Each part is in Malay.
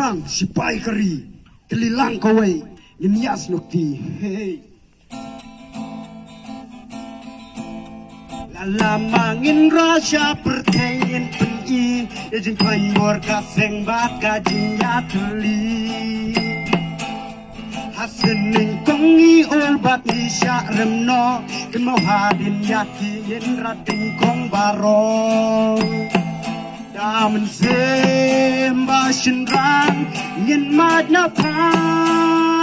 prang sipai kari kelilang kawai nias nokti hey lamangin rasa pertengin peni ejeng panyor kaseng baka jinya tuli hasening kongi olbat ni syaremno kemau hadin yakin rating kong barong damen sembah shenrang ngin mad na pang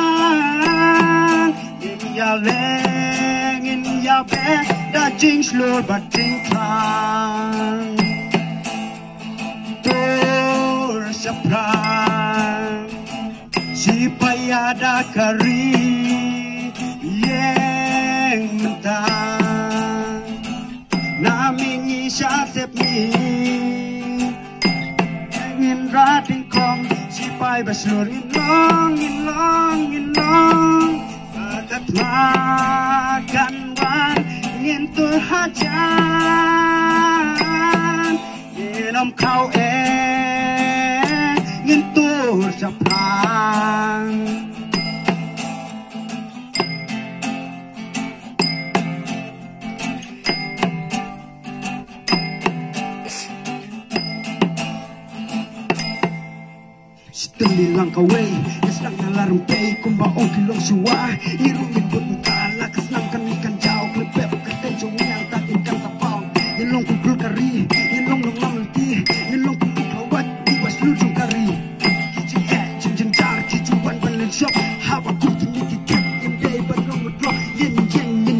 ngin ya leng ngin ya be da jing slur bat jing trang tor saprang si payada kari yeng mentang nami isya sepni rating kong sipai baslur inong bagat makan wan ngintur hajan nginom kau ngintur sapang Telilang kawai, kesenang nalarang pay kumbaong kilong siwa nirungin bermuka lakas nangkan ikan jauh klebep kerten jauh yang tak ikan sapang nilong kumpul kari nilong long lamenti nilong kumpul kawat buas lujung kari kijing jeng jar kijuan balen shop hawa kutu nikikat yang day barong medrop yin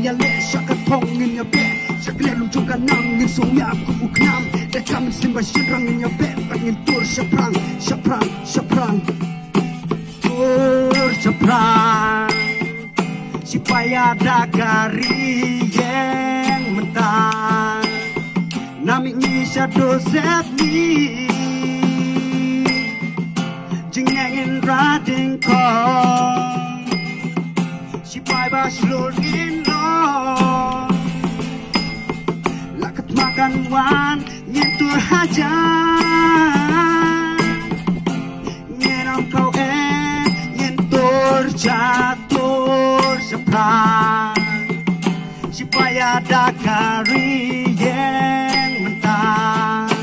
ya le syaka tong yin ya be syakle lujung kanang yin song ya kupu knam dekam simbah syirang yin ya be bangin tur syaprang Seprang supaya ada kari yang mentang namanya shadow setni jengengin rading kong supaya baslur inong lakat makan wan nyentur hajan nyenam kau jatuh seprang supaya ada kari yang mentang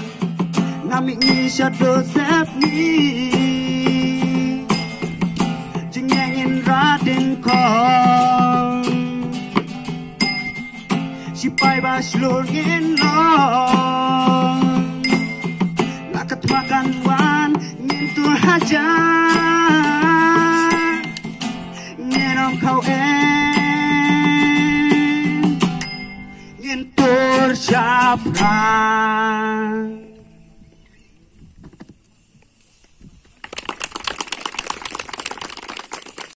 namanya shadow sepni jengengin raden kong supaya baslur inong lakat makan wan nyentuh hajan kau nyentur syaprang